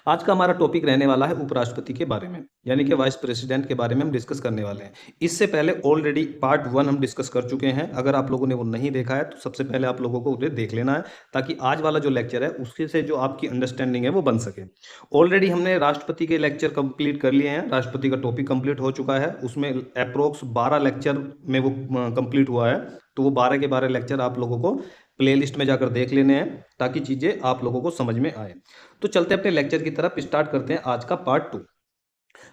आज का हमारा टॉपिक रहने वाला है उपराष्ट्रपति के बारे में, यानी कि वाइस प्रेसिडेंट के बारे में हम डिस्कस करने वाले हैं। इससे पहले ऑलरेडी पार्ट 1 हम डिस्कस कर चुके हैं। अगर आप लोगों ने वो नहीं देखा है तो सबसे पहले आप लोगों को उसे देख लेना है, ताकि आज वाला जो लेक्चर है उसके से जो आपकी अंडरस्टैंडिंग है वो बन सके। ऑलरेडी हमने राष्ट्रपति के लेक्चर कंप्लीट कर लिए हैं, राष्ट्रपति का टॉपिक कंप्लीट हो चुका है। उसमें अप्रोक्स 12 लेक्चर में वो कंप्लीट हुआ है। तो वो 12 के 12 लेक्चर आप लोगों को प्लेलिस्ट में जाकर देख लेने हैं, ताकि चीज़ें आप लोगों को समझ में आए। तो चलते अपने लेक्चर की तरफ, स्टार्ट करते हैं आज का पार्ट 2।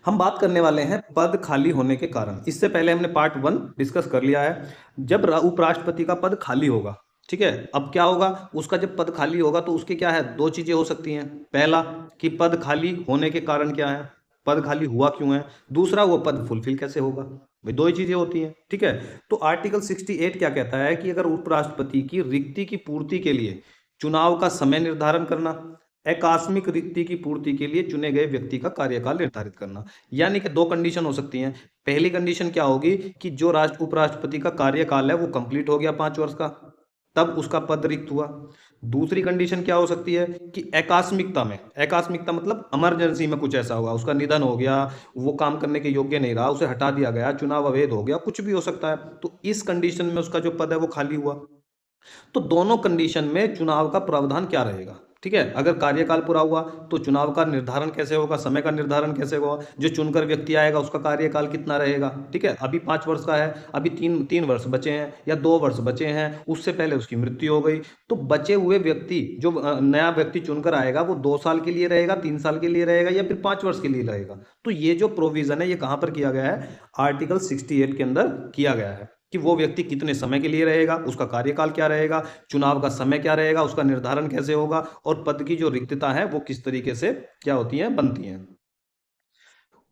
हम बात करने वाले हैं पद खाली होने के कारण। इससे पहले हमने पार्ट 1 डिस्कस कर लिया है। जब उपराष्ट्रपति का पद खाली होगा, ठीक है, अब क्या होगा, उसका जब पद खाली होगा तो उसके क्या है, दो चीजें हो सकती हैं। पहला कि पद खाली होने के कारण क्या है, पद खाली हुआ क्यों है। दूसरा, वो पद फुलफिल कैसे होगा। भाई दो ही चीजें होती हैं, ठीक है। तो आर्टिकल 68 क्या कहता है कि अगर उपराष्ट्रपति की रिक्ति की पूर्ति के लिए चुनाव का समय निर्धारण करना, आकस्मिक रिक्ति की पूर्ति के लिए चुने गए व्यक्ति का कार्यकाल निर्धारित करना। यानी कि दो कंडीशन हो सकती हैं। पहली कंडीशन क्या होगी कि जो उपराष्ट्रपति का कार्यकाल है वो कंप्लीट हो गया 5 वर्ष का, तब उसका पद रिक्त हुआ। दूसरी कंडीशन क्या हो सकती है कि आकस्मिकता में, आकस्मिकता मतलब इमरजेंसी में कुछ ऐसा होगा, उसका निधन हो गया, वो काम करने के योग्य नहीं रहा, उसे हटा दिया गया, चुनाव अवैध हो गया, कुछ भी हो सकता है। तो इस कंडीशन में उसका जो पद है वो खाली हुआ। तो दोनों कंडीशन में चुनाव का प्रावधान क्या रहेगा, ठीक है। अगर कार्यकाल पूरा हुआ तो चुनाव का निर्धारण कैसे होगा, समय का निर्धारण कैसे होगा, जो चुनकर व्यक्ति आएगा उसका कार्यकाल कितना रहेगा, ठीक है। अभी 5 वर्ष का है, अभी तीन वर्ष बचे हैं या 2 वर्ष बचे हैं, उससे पहले उसकी मृत्यु हो गई, तो बचे हुए व्यक्ति, जो नया व्यक्ति चुनकर आएगा, वो 2 साल के लिए रहेगा, 3 साल के लिए रहेगा, या फिर 5 वर्ष के लिए रहेगा। तो ये जो प्रोविजन है ये कहां पर किया गया है, आर्टिकल 68 के अंदर किया गया है कि वो व्यक्ति कितने समय के लिए रहेगा, उसका कार्यकाल क्या रहेगा, चुनाव का समय क्या रहेगा, उसका निर्धारण कैसे होगा, और पद की जो रिक्तता है वो किस तरीके से क्या होती है, बनती है।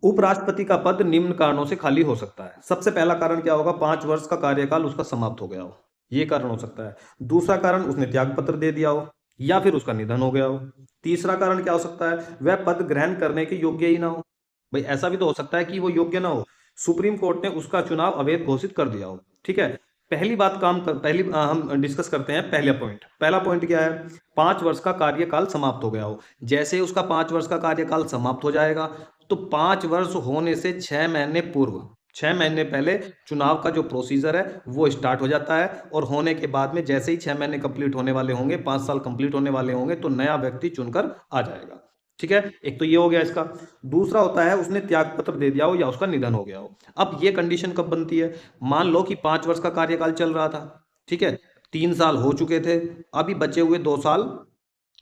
उपराष्ट्रपति का पद निम्न कारणों से खाली हो सकता है। सबसे पहला कारण क्या होगा, 5 वर्ष का कार्यकाल उसका समाप्त हो गया हो, ये कारण हो सकता है। दूसरा कारण, उसने त्याग पत्र दे दिया हो, या फिर उसका निधन हो गया हो। तीसरा कारण क्या हो सकता है, वह पद ग्रहण करने के योग्य ही ना हो। भाई ऐसा भी तो हो सकता है कि वो योग्य ना हो, सुप्रीम कोर्ट ने उसका चुनाव अवैध घोषित कर दिया हो, ठीक है। हम डिस्कस करते हैं पहला पॉइंट। पहला पॉइंट क्या है, 5 वर्ष का कार्यकाल समाप्त हो गया हो। जैसे उसका 5 वर्ष का कार्यकाल समाप्त हो जाएगा तो 5 वर्ष होने से 6 महीने पूर्व, 6 महीने पहले चुनाव का जो प्रोसीजर है वो स्टार्ट हो जाता है। और होने के बाद में जैसे ही 6 महीने कंप्लीट होने वाले होंगे, 5 साल कंप्लीट होने वाले होंगे, तो नया व्यक्ति चुनकर आ जाएगा, ठीक है। एक तो ये हो गया इसका। दूसरा होता है उसने त्याग पत्र दे दिया हो या उसका निधन हो गया हो। अब ये कंडीशन कब बनती है, मान लो कि 5 वर्ष का कार्यकाल चल रहा था, ठीक है, 3 साल हो चुके थे, अभी बचे हुए 2 साल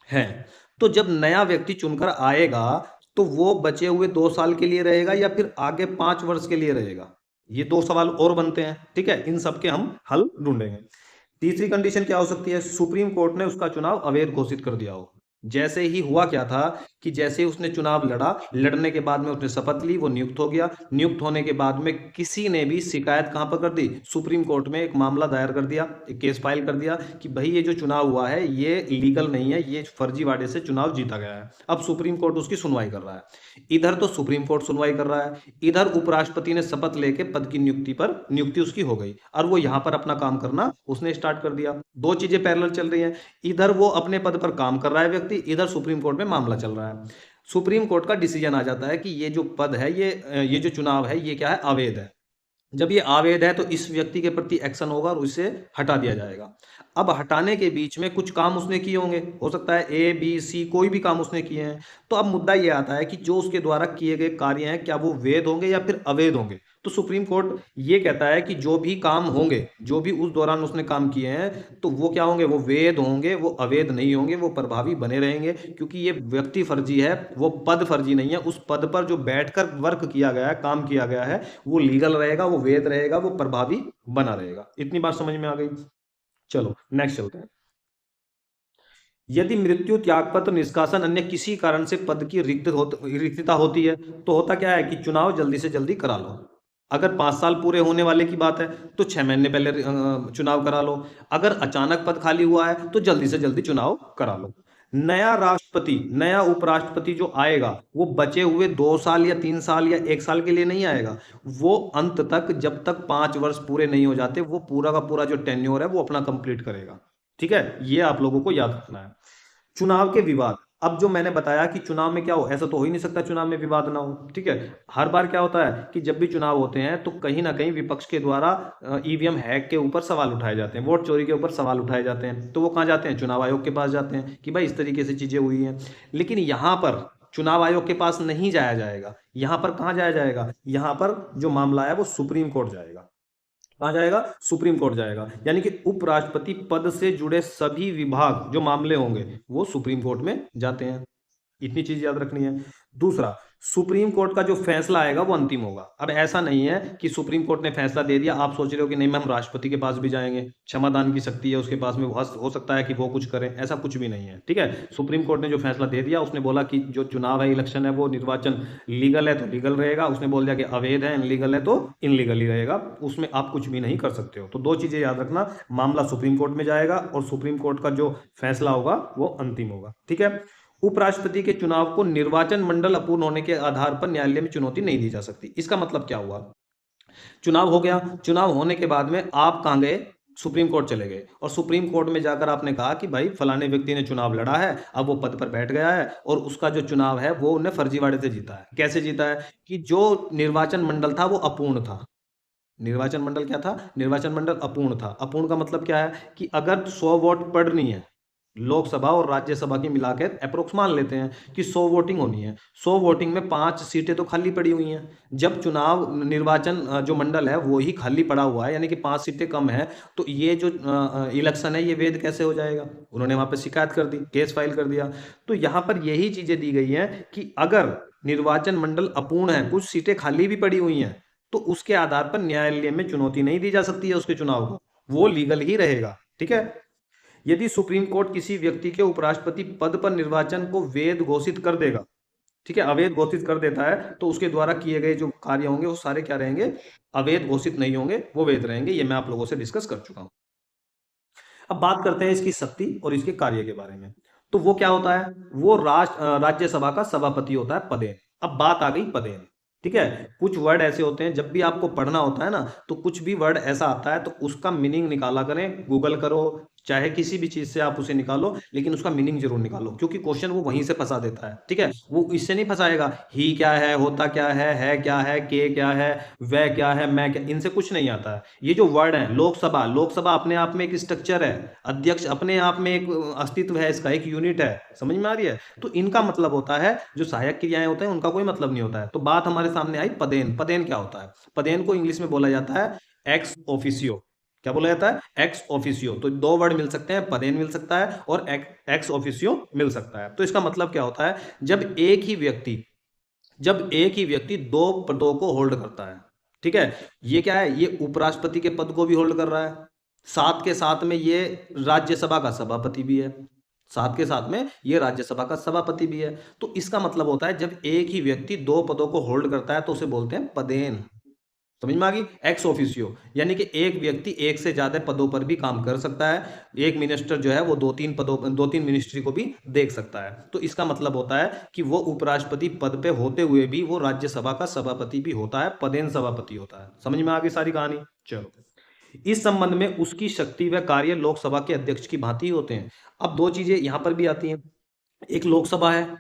हैं। तो जब नया व्यक्ति चुनकर आएगा तो वो बचे हुए 2 साल के लिए रहेगा या फिर आगे 5 वर्ष के लिए रहेगा, ये दो सवाल और बनते हैं, ठीक है। इन सब के हम हल ढूंढेंगे। तीसरी कंडीशन क्या हो सकती है, सुप्रीम कोर्ट ने उसका चुनाव अवैध घोषित कर दिया हो। जैसे ही हुआ क्या था कि जैसे ही उसने चुनाव लड़ा, लड़ने के बाद में उसने शपथ ली, वो नियुक्त हो गया। नियुक्त होने के बाद में किसी ने भी शिकायत कहां पर कर दी, सुप्रीम कोर्ट में एक मामला दायर कर दिया, एक केस फाइल कर दिया कि भाई ये जो चुनाव हुआ है ये लीगल नहीं है, ये फर्जीवाड़े से चुनाव जीता गया है। अब सुप्रीम कोर्ट उसकी सुनवाई कर रहा है। इधर तो सुप्रीम कोर्ट सुनवाई कर रहा है, इधर उपराष्ट्रपति ने शपथ लेके पद की नियुक्ति उसकी हो गई, और वो यहां पर अपना काम करना उसने स्टार्ट कर दिया। दो चीजें पैरेलल चल रही हैं, इधर वो अपने पद पर काम कर रहा है व्यक्ति, इधर सुप्रीम कोर्ट में मामला चल रहा है। सुप्रीम कोर्ट का डिसीजन आ जाता है कि ये जो पद है, ये जो चुनाव है ये क्या है, अवैध है। जब ये अवैध है तो इस व्यक्ति के प्रति एक्शन होगा और उसे हटा दिया जाएगा। अब हटाने के बीच में कुछ काम उसने किए होंगे, हो सकता है ए बी सी कोई भी काम उसने किए हैं। तो अब मुद्दा ये आता है कि जो उसके द्वारा किए गए कार्य हैं क्या वो वैध होंगे या फिर अवैध होंगे। तो सुप्रीम कोर्ट ये कहता है कि जो भी काम होंगे, जो भी उस दौरान उसने काम किए हैं, तो वो क्या होंगे, वो वैध होंगे, वो अवैध नहीं होंगे, वो प्रभावी बने रहेंगे। क्योंकि ये व्यक्ति फर्जी है, वो पद फर्जी नहीं है। उस पद पर जो बैठकर वर्क किया गया है, काम किया गया है, वो लीगल रहेगा, वो वैध रहेगा, वो प्रभावी बना रहेगा। इतनी बात समझ में आ गई। चलो नेक्स्ट चलते हैं। यदि मृत्यु, त्यागपत्र, निष्कासन, अन्य किसी कारण से पद की रिक्तता होती है तो होता क्या है कि चुनाव जल्दी से जल्दी करा लो। अगर 5 साल पूरे होने वाले की बात है तो 6 महीने पहले चुनाव करा लो। अगर अचानक पद खाली हुआ है तो जल्दी से जल्दी चुनाव करा लो। नया राष्ट्रपति, नया उपराष्ट्रपति जो आएगा वो बचे हुए 2 साल या 3 साल या 1 साल के लिए नहीं आएगा। वो अंत तक, जब तक 5 वर्ष पूरे नहीं हो जाते, वो पूरा का पूरा जो टेन्योर है वो अपना कंप्लीट करेगा, ठीक है। ये आप लोगों को याद रखना है। चुनाव के विवाद, अब जो मैंने बताया कि चुनाव में क्या हो, ऐसा तो हो ही नहीं सकता चुनाव में विवाद ना हो, ठीक है। हर बार क्या होता है कि जब भी चुनाव होते हैं तो कहीं ना कहीं विपक्ष के द्वारा ईवीएम हैक के ऊपर सवाल उठाए जाते हैं, वोट चोरी के ऊपर सवाल उठाए जाते हैं, तो वो कहाँ जाते हैं, चुनाव आयोग के पास जाते हैं कि भाई इस तरीके से चीजें हुई हैं। लेकिन यहाँ पर चुनाव आयोग के पास नहीं जाया जाएगा, यहाँ पर कहाँ जाया जाएगा, यहाँ पर जो मामला है वो सुप्रीम कोर्ट जाएगा। कहाँ जाएगा, सुप्रीम कोर्ट जाएगा। यानी कि उपराष्ट्रपति पद से जुड़े सभी विभाग जो मामले होंगे वो सुप्रीम कोर्ट में जाते हैं। इतनी चीज याद रखनी है। दूसरा, सुप्रीम कोर्ट का जो फैसला आएगा वो अंतिम होगा। अब ऐसा नहीं है कि सुप्रीम कोर्ट ने फैसला दे दिया, आप सोच रहे हो कि नहीं हम राष्ट्रपति के पास भी जाएंगे, क्षमादान की शक्ति है उसके पास में, हो सकता है कि वो कुछ करें, ऐसा कुछ भी नहीं है, ठीक है। सुप्रीम कोर्ट ने जो फैसला दे दिया, उसने बोला कि जो चुनाव है, इलेक्शन है, वो निर्वाचन लीगल है तो लीगल रहेगा, उसने बोल दिया कि अवैध है, इनलीगल है तो इनलीगल ही रहेगा, उसमें आप कुछ भी नहीं कर सकते हो। तो दो चीजें याद रखना, मामला सुप्रीम कोर्ट में जाएगा और सुप्रीम कोर्ट का जो फैसला होगा वो अंतिम होगा, ठीक है। उपराष्ट्रपति के चुनाव को निर्वाचन मंडल अपूर्ण होने के आधार पर न्यायालय में चुनौती नहीं दी जा सकती। इसका मतलब क्या हुआ, चुनाव हो गया, चुनाव होने के बाद में आप कहां गए, सुप्रीम कोर्ट चले गए, और सुप्रीम कोर्ट में जाकर आपने कहा कि भाई फलाने व्यक्ति ने चुनाव लड़ा है, अब वो पद पर बैठ गया है और उसका जो चुनाव है वो उन्हें फर्जीवाड़े से जीता है। कैसे जीता है कि जो निर्वाचन मंडल था वो अपूर्ण था। निर्वाचन मंडल क्या था, निर्वाचन मंडल अपूर्ण था। अपूर्ण का मतलब क्या है कि अगर 100 वोट पड़नी है, लोकसभा और राज्यसभा की मिलाकर अप्रोक्स मान लेते हैं कि 100 वोटिंग होनी है, 100 वोटिंग में 5 सीटें तो खाली पड़ी हुई हैं। जब चुनाव निर्वाचन जो मंडल है वो ही खाली पड़ा हुआ है, यानी कि 5 सीटें कम है, तो ये जो इलेक्शन है ये वैध कैसे हो जाएगा। उन्होंने वहां पर शिकायत कर दी, केस फाइल कर दिया। तो यहाँ पर यही चीजें दी गई हैं कि अगर निर्वाचन मंडल अपूर्ण है, कुछ सीटें खाली भी पड़ी हुई हैं, तो उसके आधार पर न्यायालय में चुनौती नहीं दी जा सकती है उसके चुनाव को, वो लीगल ही रहेगा, ठीक है। यदि सुप्रीम कोर्ट किसी व्यक्ति के उपराष्ट्रपति पद पर निर्वाचन को वैध घोषित कर देगा, ठीक है, अवैध घोषित कर देता है, तो उसके द्वारा किए गए जो कार्य होंगे वो सारे क्या रहेंगे, अवैध घोषित नहीं होंगे, वो वैध रहेंगे। ये मैं आप लोगों से डिस्कस कर चुका हूं। अब बात करते हैं इसकी शक्ति और इसके कार्य के बारे में। तो वो क्या होता है, वो राज्यसभा का सभापति होता है, पदेन। अब बात आ गई पदेन, ठीक है। कुछ वर्ड ऐसे होते हैं, जब भी आपको पढ़ना होता है ना, तो कुछ भी वर्ड ऐसा आता है तो उसका मीनिंग निकाला करें, गूगल करो, चाहे किसी भी चीज से आप उसे निकालो, लेकिन उसका मीनिंग जरूर निकालो, क्योंकि क्वेश्चन वो वहीं से फंसा देता है, ठीक है। वो इससे नहीं फंसाएगा ही क्या है, होता क्या है क्या है, के क्या है, वह क्या है, मैं क्या, इनसे कुछ नहीं आता है। ये जो वर्ड है, लोकसभा, लोकसभा अपने आप में एक स्ट्रक्चर है, अध्यक्ष अपने आप में एक अस्तित्व है, इसका एक यूनिट है, समझ में आ रही है। तो इनका मतलब होता है, जो सहायक क्रियाएं होते हैं उनका कोई मतलब नहीं होता है। तो बात हमारे सामने आई पदेन। पदेन क्या होता है, पदेन को इंग्लिश में बोला जाता है एक्स ऑफिसियो। क्या बोला जाता है, एक्स ऑफिसियो। तो दो वर्ड मिल सकते हैं, पदेन मिल सकता है और एक्स ऑफिसियो मिल सकता है। तो इसका मतलब क्या होता है, जब एक ही व्यक्ति दो पदों को होल्ड करता है, ठीक है। ये क्या है, ये उपराष्ट्रपति के पद को भी होल्ड कर रहा है, साथ के साथ में ये राज्यसभा का सभापति भी है, साथ के साथ में ये राज्यसभा का सभापति भी है। तो इसका मतलब होता है जब एक ही व्यक्ति दो पदों को होल्ड करता है तो उसे बोलते हैं पदेन। समझ में आ गई, एक्स ऑफिसियो, यानी कि एक व्यक्ति एक से ज्यादा पदों पर भी काम कर सकता है। एक मिनिस्टर जो है वो दो तीन मिनिस्ट्री को भी देख सकता है। तो इसका मतलब होता है कि वो उपराष्ट्रपति पद पे होते हुए भी वो राज्यसभा का सभापति भी होता है, पदेन सभापति होता है। समझ में आ गई सारी कहानी। चलो, इस संबंध में उसकी शक्ति व कार्य लोकसभा के अध्यक्ष की भांति होते हैं। अब दो चीजें यहां पर भी आती हैं, एक लोकसभा है,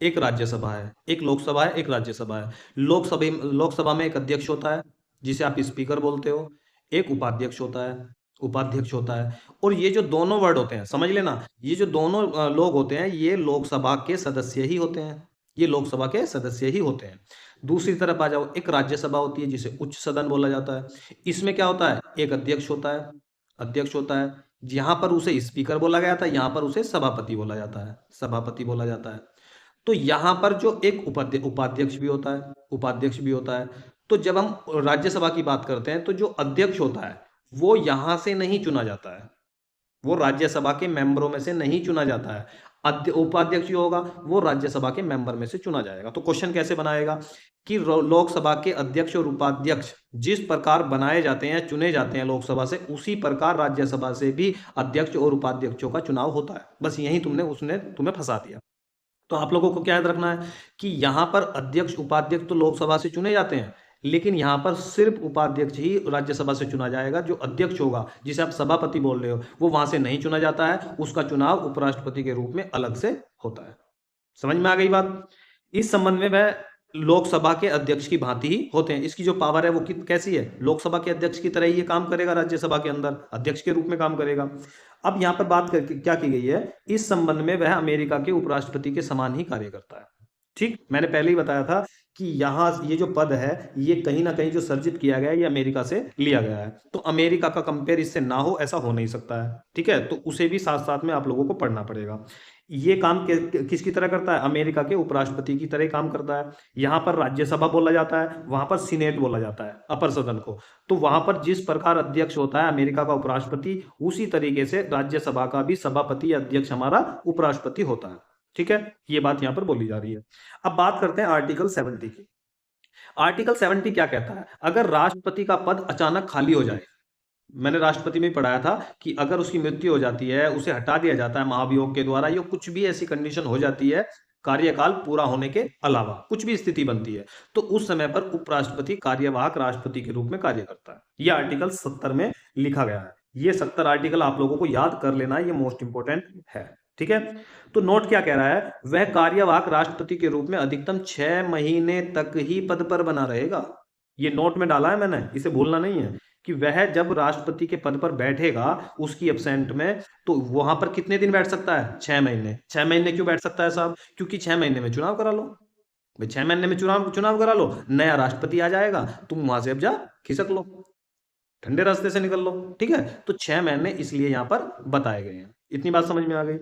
एक राज्यसभा है, एक लोकसभा है, एक राज्यसभा है। लोकसभा में एक अध्यक्ष होता है जिसे आप स्पीकर बोलते हो, एक उपाध्यक्ष होता है, उपाध्यक्ष होता है। और ये जो दोनों वर्ड होते हैं, समझ लेना, ये जो दोनों लोग होते हैं ये लोकसभा के सदस्य ही होते हैं, ये लोकसभा के सदस्य ही होते हैं। दूसरी तरफ आ जाओ, एक राज्यसभा होती है जिसे उच्च सदन बोला जाता है। इसमें क्या होता है, एक अध्यक्ष होता है, अध्यक्ष होता है। यहां पर उसे स्पीकर बोला गया था, यहां पर उसे सभापति बोला जाता है, सभापति बोला जाता है। तो यहां पर जो एक उपाध्यक्ष भी होता है, उपाध्यक्ष भी होता है। तो जब हम राज्यसभा की बात करते हैं तो जो अध्यक्ष होता है वो यहां से नहीं चुना जाता है, वो राज्यसभा के मेंबरों में से नहीं चुना जाता है। उपाध्यक्ष जो होगा वो राज्यसभा के मेंबर में से चुना जाएगा। तो क्वेश्चन कैसे बनाएगा कि लोकसभा के अध्यक्ष और उपाध्यक्ष जिस प्रकार बनाए जाते हैं, चुने जाते हैं लोकसभा से, उसी प्रकार राज्यसभा से भी अध्यक्ष और उपाध्यक्षों का चुनाव होता है। बस यही उसने तुम्हें फंसा दिया। तो आप लोगों को क्या याद रखना है कि यहां पर अध्यक्ष उपाध्यक्ष तो लोकसभा से चुने जाते हैं, लेकिन यहाँ पर सिर्फ उपाध्यक्ष ही राज्यसभा से चुना जाएगा। जो अध्यक्ष होगा, जिसे आप सभापति बोल रहे हो, वो वहां से नहीं चुना जाता है, उसका चुनाव उपराष्ट्रपति के रूप में अलग से होता है। समझ में आ गई बात? इस संबंध में वह लोकसभा के अध्यक्ष की भांति ही होते हैं। इसकी जो पावर है वो कैसी है? लोकसभा के अध्यक्ष की तरह ही ये काम करेगा, राज्यसभा के अंदर अध्यक्ष के रूप में काम करेगा। अब यहाँ पर बात करके क्या की गई है, इस संबंध में वह अमेरिका के उपराष्ट्रपति के समान ही कार्य करता है। ठीक, मैंने पहले ही बताया था कि यहाँ ये जो पद है, ये कहीं ना कहीं जो सर्जित किया गया है, ये अमेरिका से लिया गया है। तो अमेरिका का कंपेयर इससे ना हो, ऐसा हो नहीं सकता है। ठीक है, तो उसे भी साथ साथ में आप लोगों को पढ़ना पड़ेगा। ये काम किसकी तरह करता है? अमेरिका के उपराष्ट्रपति की तरह काम करता है। यहाँ पर राज्यसभा बोला जाता है, वहां पर सीनेट बोला जाता है, अपर सदन को। तो वहां पर जिस प्रकार अध्यक्ष होता है अमेरिका का उपराष्ट्रपति, उसी तरीके से राज्यसभा का भी सभापति अध्यक्ष हमारा उपराष्ट्रपति होता है। ठीक है, ये बात यहाँ पर बोली जा रही है। अब बात करते हैं आर्टिकल 70 की। आर्टिकल 70 क्या कहता है? अगर राष्ट्रपति का पद अचानक खाली हो जाए, मैंने राष्ट्रपति में ही पढ़ाया था कि अगर उसकी मृत्यु हो जाती है, उसे हटा दिया जाता है महाभियोग के द्वारा, या कुछ भी ऐसी कंडीशन हो जाती है कार्यकाल पूरा होने के अलावा, कुछ भी स्थिति बनती है, तो उस समय पर उपराष्ट्रपति कार्यवाहक राष्ट्रपति के रूप में कार्य करता है। यह आर्टिकल 70 में लिखा गया है। ये 70 आर्टिकल आप लोगों को याद कर लेना, ये मोस्ट इंपोर्टेंट है। ठीक है, तो नोट क्या कह रहा है? वह कार्यवाहक राष्ट्रपति के रूप में अधिकतम 6 महीने तक ही पद पर बना रहेगा। ये नोट में डाला है मैंने, इसे भूलना नहीं है कि वह जब राष्ट्रपति के पद पर बैठेगा उसकी एब्सेंट में, तो वहां पर कितने दिन बैठ सकता है? 6 महीने। 6 महीने क्यों बैठ सकता है साहब? क्योंकि 6 महीने में चुनाव करा लो भाई, 6 महीने में चुनाव करा लो, नया राष्ट्रपति आ जाएगा, तुम वहां से अब जा खिसक लो, ठंडे रास्ते से निकल लो। ठीक है, तो 6 महीने इसलिए यहां पर बताए गए हैं। इतनी बात समझ में आ गई?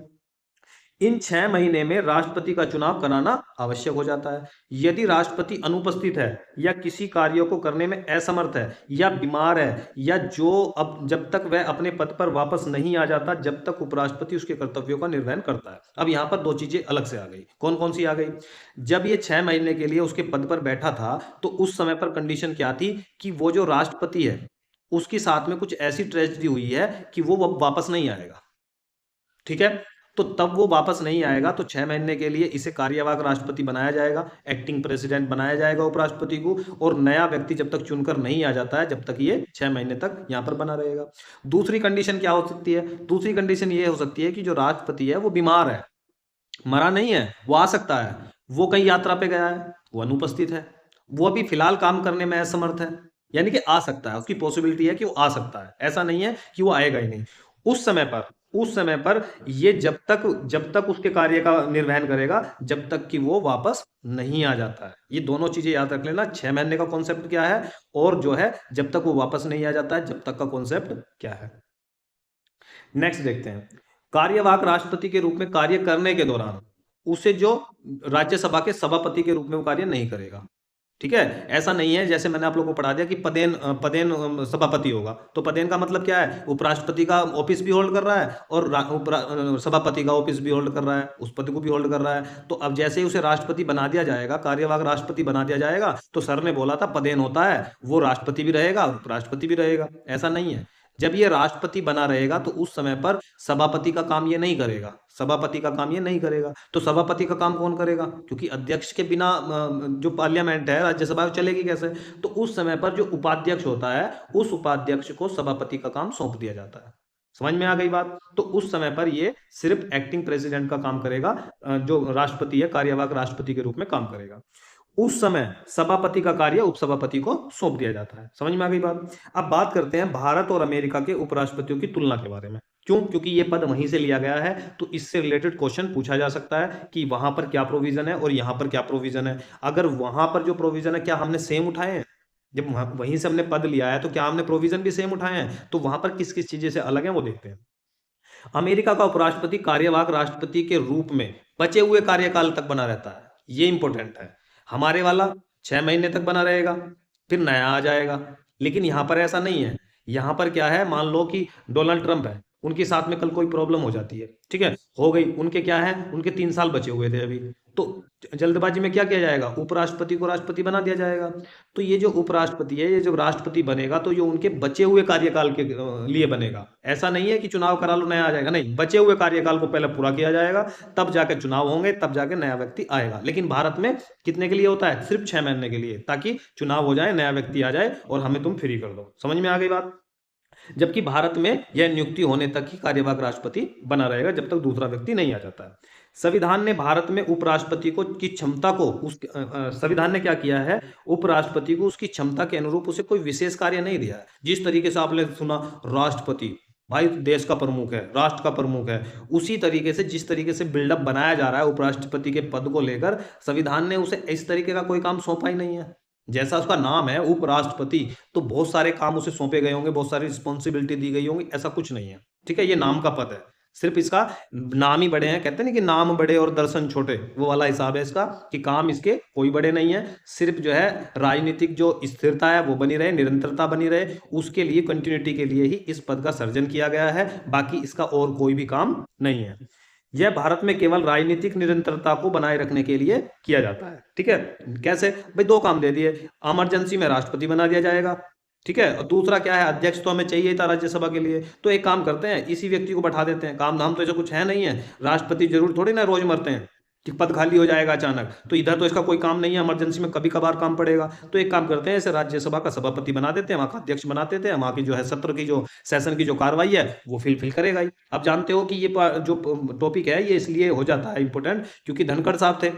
इन 6 महीने में राष्ट्रपति का चुनाव कराना आवश्यक हो जाता है। यदि राष्ट्रपति अनुपस्थित है, या किसी कार्यों को करने में असमर्थ है, या बीमार है, या जब तक वह अपने पद पर वापस नहीं आ जाता, जब तक उपराष्ट्रपति उसके कर्तव्यों का निर्वहन करता है। अब यहाँ पर 2 चीजें अलग से आ गई। कौन कौन सी आ गई? जब ये 6 महीने के लिए उसके पद पर बैठा था, तो उस समय पर कंडीशन क्या थी कि वो जो राष्ट्रपति है उसके साथ में कुछ ऐसी ट्रेजेडी हुई है कि वो वापस नहीं आएगा। ठीक है, तो तब वो वापस नहीं आएगा, तो 6 महीने के लिए इसे कार्यवाहक राष्ट्रपति बनाया जाएगा, एक्टिंग प्रेसिडेंट बनाया जाएगा उपराष्ट्रपति को, और नया व्यक्ति जब तक चुनकर नहीं आ जाता है, जब तक ये 6 महीने तक यहां पर बना रहेगा। दूसरी कंडीशन क्या हो सकती है? दूसरी कंडीशन ये हो सकती है कि जो राष्ट्रपति है वो बीमार है, मरा नहीं है, वो आ सकता है, वो कहीं यात्रा पे गया है, वो अनुपस्थित है, वो अभी फिलहाल काम करने में असमर्थ है, यानी कि आ सकता है, उसकी पॉसिबिलिटी है कि वो आ सकता है, ऐसा नहीं है कि वो आएगा ही नहीं। उस समय पर ये जब तक उसके कार्य का निर्वहन करेगा, जब तक कि वो वापस नहीं आ जाता है। ये दोनों चीजें याद रख लेना। 6 महीने का कॉन्सेप्ट क्या है, और जो है जब तक वो वापस नहीं आ जाता है, जब तक का कॉन्सेप्ट क्या है। नेक्स्ट देखते हैं, कार्यवाहक राष्ट्रपति के रूप में कार्य करने के दौरान उसे जो राज्यसभा के सभापति के रूप में वो कार्य नहीं करेगा। ठीक है, ऐसा नहीं है जैसे मैंने आप लोगों को पढ़ा दिया कि पदेन सभापति होगा। तो पदेन का मतलब क्या है? उपराष्ट्रपति का ऑफिस भी होल्ड कर रहा है, और सभापति का ऑफिस भी होल्ड कर रहा है, उस पद को भी होल्ड कर रहा है। तो अब जैसे ही उसे राष्ट्रपति बना दिया जाएगा, कार्यवाहक राष्ट्रपति बना दिया जाएगा, तो सर ने बोला था पदेन होता है, वो राष्ट्रपति भी रहेगा, उपराष्ट्रपति भी रहेगा। ऐसा नहीं है। जब ये राष्ट्रपति बना रहेगा तो उस समय पर सभापति का काम ये नहीं करेगा, सभापति का काम ये नहीं करेगा। तो सभापति का काम कौन करेगा? क्योंकि अध्यक्ष के बिना जो पार्लियामेंट है, राज्यसभा चलेगी कैसे? तो उस समय पर जो उपाध्यक्ष होता है, उस उपाध्यक्ष को सभापति का काम सौंप दिया जाता है। समझ में आ गई बात? तो उस समय पर ये सिर्फ एक्टिंग प्रेसिडेंट का काम करेगा, जो राष्ट्रपति है कार्यवाहक राष्ट्रपति के रूप में काम करेगा। उस समय सभापति का कार्य उपसभापति को सौंप दिया जाता है। समझ में आ गई बात? अब बात करते हैं भारत और अमेरिका के उपराष्ट्रपतियों की तुलना के बारे में। क्यों? क्योंकि ये पद वहीं से लिया गया है, तो इससे रिलेटेड क्वेश्चन पूछा जा सकता है कि वहां पर क्या प्रोविजन है और यहां पर क्या प्रोविजन है। अगर वहां पर जो प्रोविजन है, क्या हमने सेम उठाए हैं? जब वहीं से हमने पद लिया है, तो क्या हमने प्रोविजन भी सेम उठाए हैं? तो वहां पर किस किस चीजें से अलग है वो देखते हैं। अमेरिका का उपराष्ट्रपति कार्यवाहक राष्ट्रपति के रूप में बचे हुए कार्यकाल तक बना रहता है, ये इंपॉर्टेंट है। हमारे वाला 6 महीने तक बना रहेगा, फिर नया आ जाएगा। लेकिन यहां पर ऐसा नहीं है। यहां पर क्या है, मान लो कि डोनाल्ड ट्रंप है, उनके साथ में कल कोई प्रॉब्लम हो जाती है, ठीक है, हो गई, उनके क्या है, उनके 3 साल बचे हुए थे अभी, तो जल्दबाजी में क्या किया जाएगा, उपराष्ट्रपति को राष्ट्रपति बना दिया जाएगा। तो ये जो उपराष्ट्रपति है, ये जब राष्ट्रपति बनेगा तो ये उनके बचे हुए कार्यकाल के लिए बनेगा। ऐसा नहीं है कि चुनाव करा लो नया आ जाएगा, नहीं, बचे हुए कार्यकाल को पहले पूरा किया जाएगा, तब जाके चुनाव होंगे, तब जाके नया व्यक्ति आएगा। लेकिन भारत में कितने के लिए होता है, सिर्फ 6 महीने के लिए, ताकि चुनाव हो जाए, नया व्यक्ति आ जाए और हमें तुम फ्री कर दो। समझ में आ गई बात। जबकि भारत में यह नियुक्ति होने तक ही कार्यवाहक राष्ट्रपति बना रहेगा, जब तक दूसरा व्यक्ति नहीं आ जाता है। संविधान ने भारत में उपराष्ट्रपति को की क्षमता को संविधान ने क्या किया है, उपराष्ट्रपति को उसकी क्षमता के अनुरूप उसे कोई विशेष कार्य नहीं दिया है। जिस तरीके से आपने सुना राष्ट्रपति भाई देश का प्रमुख है, राष्ट्र का प्रमुख है, उसी तरीके से जिस तरीके से बिल्डअप बनाया जा रहा है उपराष्ट्रपति के पद को लेकर, संविधान ने उसे इस तरीके का कोई काम सौंपा ही नहीं है। जैसा उसका नाम है उपराष्ट्रपति, तो बहुत सारे काम उसे सौंपे गए होंगे, बहुत सारी रिस्पॉन्सिबिलिटी दी गई होंगी, ऐसा कुछ नहीं है। ठीक है, ये नाम का पद है, सिर्फ इसका नाम ही बड़े हैं। कहते हैं ना कि नाम बड़े और दर्शन छोटे, वो वाला हिसाब है इसका, कि काम इसके कोई बड़े नहीं है। सिर्फ जो है राजनीतिक जो स्थिरता है वो बनी रहे, निरंतरता बनी रहे, उसके लिए, कंटिन्यूटी के लिए ही इस पद का सर्जन किया गया है। बाकी इसका और कोई भी काम नहीं है। यह भारत में केवल राजनीतिक निरंतरता को बनाए रखने के लिए किया जाता है। ठीक है, कैसे भाई, दो काम दे दिए, इमरजेंसी में राष्ट्रपति बना दिया जाएगा, ठीक है, और दूसरा क्या है, अध्यक्ष तो हमें चाहिए था राज्यसभा के लिए, तो एक काम करते हैं, इसी व्यक्ति को बैठा देते हैं। काम धाम तो ऐसा कुछ है नहीं है, राष्ट्रपति जरूर थोड़ी ना रोज मरते हैं कि पद खाली हो जाएगा अचानक, तो इधर तो इसका कोई काम नहीं है, इमरजेंसी में कभी कभार काम पड़ेगा। तो एक काम करते हैं, इसे राज्यसभा का सभापति बना देते हैं, वहां का अध्यक्ष बना देते हैं, वहां की जो है सत्र की जो सेशन की जो कार्रवाई है वो फिल करेगा ही। अब जानते हो कि ये जो टॉपिक है ये इसलिए हो जाता है इंपोर्टेंट, क्योंकि धनखड़ साहब थे,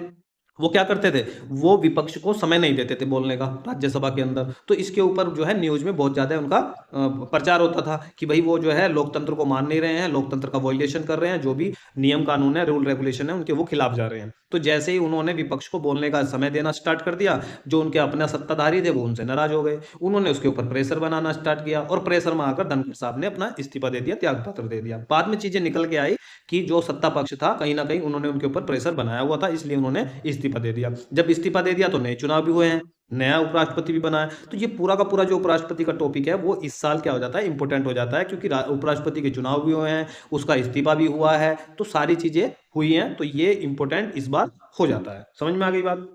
वो क्या करते थे, वो विपक्ष को समय नहीं देते थे बोलने का राज्यसभा के अंदर। तो इसके ऊपर जो है न्यूज में बहुत ज्यादा उनका प्रचार होता था कि भाई वो जो है लोकतंत्र को मान नहीं रहे हैं, लोकतंत्र का वॉयलेशन कर रहे हैं, जो भी नियम कानून है, रूल रेगुलेशन है, उनके वो खिलाफ जा रहे हैं। तो जैसे ही उन्होंने विपक्ष को बोलने का समय देना स्टार्ट कर दिया, जो उनके अपने सत्ताधारी थे वो उनसे नाराज हो गए, उन्होंने उसके ऊपर प्रेशर बनाना स्टार्ट किया, और प्रेशर में आकर धनखड़ साहब ने अपना इस्तीफा दे दिया, त्याग पत्र दे दिया। बाद में चीजें निकल के आई कि जो सत्ता पक्ष था कहीं ना कहीं उन्होंने उनके ऊपर प्रेशर बनाया हुआ था, इसलिए उन्होंने इस्तीफा दे दिया। जब इस्तीफा दे दिया तो नए चुनाव भी हुए हैं, नया उपराष्ट्रपति भी बना है। तो ये पूरा का पूरा जो उपराष्ट्रपति का टॉपिक है वो इस साल क्या हो जाता है, इंपोर्टेंट हो जाता है, क्योंकि उपराष्ट्रपति के चुनाव भी हुए हैं, उसका इस्तीफा भी हुआ है, तो सारी चीजें हुई हैं, तो ये इंपोर्टेंट इस बार हो जाता है। समझ में आ गई बात।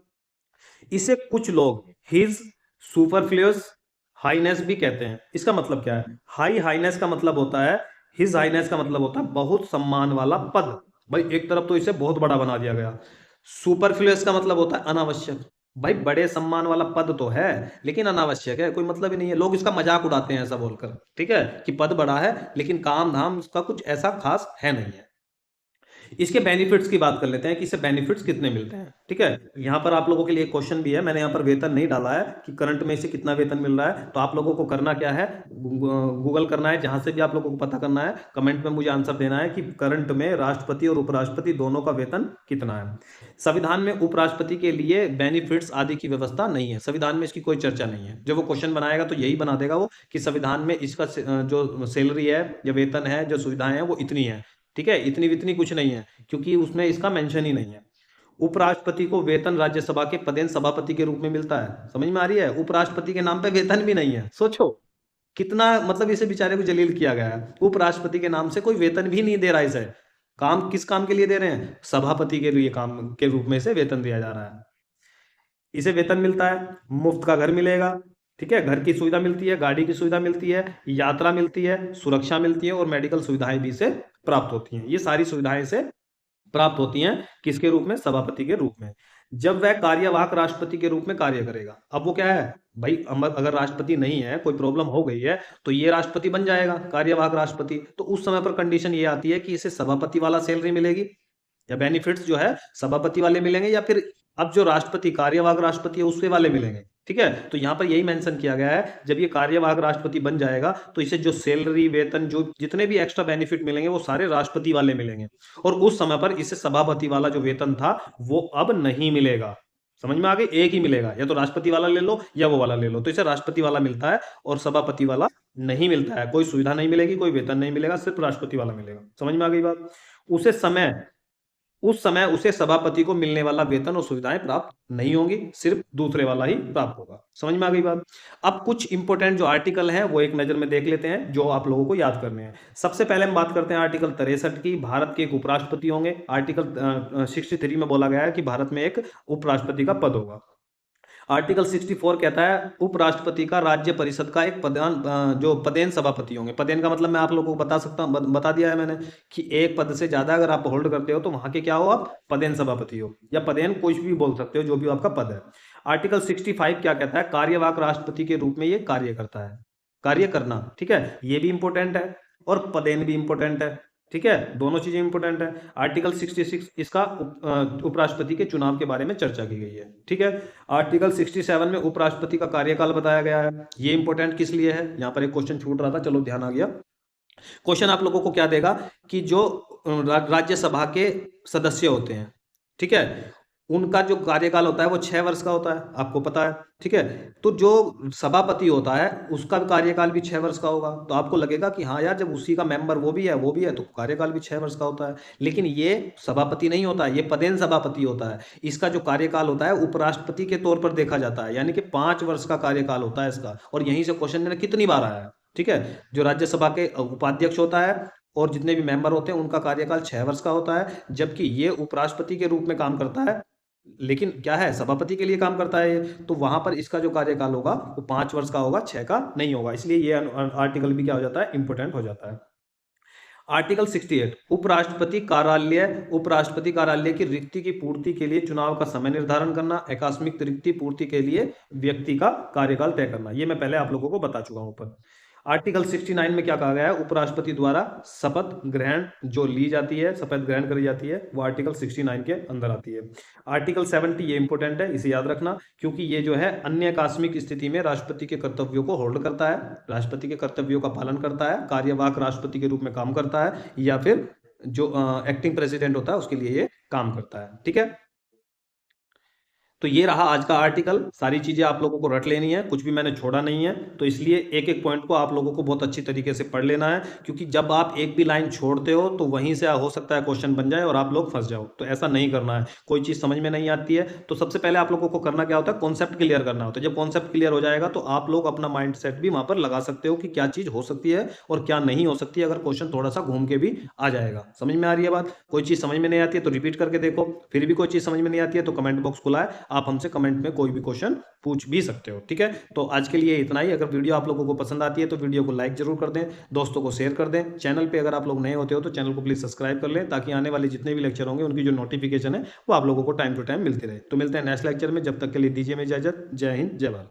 इसे कुछ लोग हिज सुपरफ्लुअस हाईनेस भी कहते हैं। इसका मतलब क्या है, हाई हाईनेस का मतलब होता है, हिज हाईनेस का मतलब होता है बहुत सम्मान वाला पद। भाई एक तरफ तो इसे बहुत बड़ा बना दिया गया। सुपरफ्लुअस का मतलब होता है अनावश्यक। भाई बड़े सम्मान वाला पद तो है लेकिन अनावश्यक है, कोई मतलब ही नहीं है, लोग इसका मजाक उड़ाते हैं ऐसा बोलकर, ठीक है, कि पद बड़ा है लेकिन काम धाम उसका कुछ ऐसा खास है नहीं है। इसके बेनिफिट्स की बात कर लेते हैं कि इससे बेनिफिट्स कितने मिलते हैं। ठीक है, यहाँ पर आप लोगों के लिए क्वेश्चन भी है, मैंने यहाँ पर वेतन नहीं डाला है कि करंट में इसे कितना वेतन मिल रहा है, तो आप लोगों को करना क्या है, गूगल करना है, जहां से भी आप लोगों को पता करना है, कमेंट में मुझे आंसर देना है कि करंट में राष्ट्रपति और उपराष्ट्रपति दोनों का वेतन कितना है। संविधान में उपराष्ट्रपति के लिए बेनिफिट्स आदि की व्यवस्था नहीं है, संविधान में इसकी कोई चर्चा नहीं है। जब वो क्वेश्चन बनाएगा तो यही बना देगा वो कि संविधान में इसका जो सैलरी है या वेतन है, जो सुविधाएं हैं वो इतनी है। ठीक है, इतनी वितनी कुछ नहीं है, क्योंकि उसमें इसका मेंशन ही नहीं है। उपराष्ट्रपति को वेतन राज्यसभा के पदेन सभापति के रूप में मिलता है। समझ में आ रही है, उपराष्ट्रपति के नाम पे वेतन भी नहीं है। सोचो कितना, मतलब इसे बेचारे को जलील किया गया है, उपराष्ट्रपति के नाम से कोई वेतन भी नहीं दे रहा है इसे। काम किस काम के लिए दे रहे हैं, सभापति के लिए काम के रूप में इसे वेतन दिया जा रहा है। इसे वेतन मिलता है, मुफ्त का घर मिलेगा, ठीक है, घर की सुविधा मिलती है, गाड़ी की सुविधा मिलती है, यात्रा मिलती है, सुरक्षा मिलती है, और मेडिकल सुविधाएं भी इसे प्राप्त होती हैं। ये सारी सुविधाएं से प्राप्त होती हैं किसके रूप में, सभापति के रूप में, जब वह कार्यवाहक राष्ट्रपति के रूप में कार्य करेगा। अब वो क्या है भाई, अगर राष्ट्रपति नहीं है, कोई प्रॉब्लम हो गई है, तो ये राष्ट्रपति बन जाएगा कार्यवाहक राष्ट्रपति। तो उस समय पर कंडीशन ये आती है कि इसे सभापति वाला सैलरी मिलेगी, या बेनिफिट्स जो है सभापति वाले मिलेंगे, या फिर अब जो राष्ट्रपति कार्यवाहक राष्ट्रपति है उसके वाले मिलेंगे। ठीक है, तो यहाँ पर यही मेंशन किया गया है, जब ये कार्यवाहक राष्ट्रपति बन जाएगा तो इसे जो सैलरी, वेतन, जो जितने भी एक्स्ट्रा बेनिफिट मिलेंगे वो सारे राष्ट्रपति वाले मिलेंगे, और उस समय पर इसे सभापति वाला जो वेतन था वो अब नहीं मिलेगा। समझ में आ गई, एक ही मिलेगा, या तो राष्ट्रपति वाला ले लो या वो वाला ले लो। तो इसे राष्ट्रपति वाला मिलता है और सभापति वाला नहीं मिलता है, कोई सुविधा नहीं मिलेगी, कोई वेतन नहीं मिलेगा, सिर्फ राष्ट्रपति वाला मिलेगा। समझ में आ गई बात। उसे समय उस समय उसे सभापति को मिलने वाला वेतन और सुविधाएं प्राप्त नहीं होंगी, सिर्फ दूसरे वाला ही प्राप्त होगा। समझ में आ गई बात। अब कुछ इंपॉर्टेंट जो आर्टिकल हैं वो एक नजर में देख लेते हैं, जो आप लोगों को याद करने हैं। सबसे पहले हम बात करते हैं आर्टिकल 63 की, भारत के एक उपराष्ट्रपति होंगे। आर्टिकल 63 में बोला गया है कि भारत में एक उपराष्ट्रपति का पद होगा। आर्टिकल 64 कहता है उपराष्ट्रपति का राज्य परिषद का एक प्रधान जो पदेन सभापति होंगे। पदेन का मतलब मैं आप लोगों को बता दिया है मैंने कि एक पद से ज्यादा अगर आप होल्ड करते हो तो वहां के क्या हो, आप पदेन सभापति हो, या पदेन कुछ भी बोल सकते हो, जो भी आपका पद है। आर्टिकल 65 क्या कहता है, कार्यवाहक राष्ट्रपति के रूप में ये कार्य करता है, कार्य करना, ठीक है, ये भी इंपॉर्टेंट है और पदेन भी इंपॉर्टेंट है, ठीक है, दोनों चीजें इंपॉर्टेंट है। आर्टिकल 66 इसका उपराष्ट्रपति के चुनाव के बारे में चर्चा की गई है, ठीक है। आर्टिकल 67 में उपराष्ट्रपति का कार्यकाल बताया गया है, ये इंपॉर्टेंट किस लिए है, यहां पर एक क्वेश्चन छूट रहा था, चलो ध्यान आ गया। क्वेश्चन आप लोगों को क्या देगा कि जो राज्यसभा के सदस्य होते हैं, ठीक है, उनका जो कार्यकाल होता है वो 6 वर्ष का होता है, आपको पता है, ठीक है। तो जो सभापति होता है उसका कार्यकाल भी 6 वर्ष का होगा। तो आपको लगेगा कि हाँ यार, जब उसी का मेंबर वो भी है तो कार्यकाल भी 6 वर्ष का होता है। लेकिन ये सभापति नहीं होता है, ये पदेन सभापति होता है। इसका जो कार्यकाल होता है उपराष्ट्रपति के तौर पर देखा जाता है, यानी कि 5 वर्ष का कार्यकाल होता है इसका। और यहीं से क्वेश्चन कितनी बार आया है, ठीक है। जो राज्यसभा के उपाध्यक्ष होता है और जितने भी मेंबर होते हैं उनका कार्यकाल 6 वर्ष का होता है, जबकि ये उपराष्ट्रपति के रूप में काम करता है, लेकिन क्या है, सभापति के लिए काम करता है ये। तो वहां पर इसका जो कार्यकाल होगा वो 5 वर्ष का होगा, 6 का नहीं होगा। इसलिए ये आर्टिकल भी क्या हो जाता है, इंपोर्टेंट हो जाता है। आर्टिकल 68 उपराष्ट्रपति कार्यालय की रिक्ति की पूर्ति के लिए चुनाव का समय निर्धारण करना, आकस्मिक रिक्ति पूर्ति के लिए व्यक्ति का कार्यकाल तय करना। ये मैं पहले आप लोगों को बता चुका हूं ऊपर। आर्टिकल 69 में क्या कहा गया है, उपराष्ट्रपति द्वारा शपथ ग्रहण जो ली जाती है, शपथ ग्रहण करी जाती है, वो आर्टिकल 69 के अंदर आती है। आर्टिकल 70 ये इंपॉर्टेंट है, इसे याद रखना, क्योंकि ये जो है अन्य आकस्मिक स्थिति में राष्ट्रपति के कर्तव्यों को होल्ड करता है, राष्ट्रपति के कर्तव्यों का पालन करता है, कार्यवाहक राष्ट्रपति के रूप में काम करता है, या फिर जो एक्टिंग प्रेसिडेंट होता है उसके लिए ये काम करता है, ठीक है। तो ये रहा आज का आर्टिकल। सारी चीजें आप लोगों को रट लेनी है, कुछ भी मैंने छोड़ा नहीं है। तो इसलिए एक एक पॉइंट को आप लोगों को बहुत अच्छी तरीके से पढ़ लेना है, क्योंकि जब आप एक भी लाइन छोड़ते हो तो वहीं से हो सकता है क्वेश्चन बन जाए और आप लोग फंस जाओ। तो ऐसा नहीं करना है। कोई चीज समझ में नहीं आती है तो सबसे पहले आप लोगों को करना क्या होता है, कॉन्सेप्ट क्लियर करना होता है। जब कॉन्सेप्ट क्लियर हो जाएगा तो आप लोग अपना माइंड सेट भी वहां पर लगा सकते हो कि क्या चीज हो सकती है और क्या नहीं हो सकती है, अगर क्वेश्चन थोड़ा सा घूम के भी आ जाएगा। समझ में आ रही है बात। कोई चीज समझ में नहीं आती है तो रिपीट करके देखो, फिर भी कोई चीज समझ में नहीं आती है तो कमेंट बॉक्स खुला है, आप हमसे कमेंट में कोई भी क्वेश्चन पूछ भी सकते हो, ठीक है। तो आज के लिए इतना ही। अगर वीडियो आप लोगों को पसंद आती है तो वीडियो को लाइक जरूर कर दें, दोस्तों को शेयर कर दें। चैनल पे अगर आप लोग नए होते हो तो चैनल को प्लीज सब्सक्राइब कर लें, ताकि आने वाले जितने भी लेक्चर होंगे उनकी जो नोटिफिकेशन है वो आप लोगों को टाइम टू टाइम मिलती रहे। तो मिलते हैं नेक्स्ट लेक्चर में, जब तक के लिए दीजिए मैं इजाजत। जय हिंद, जय भारत।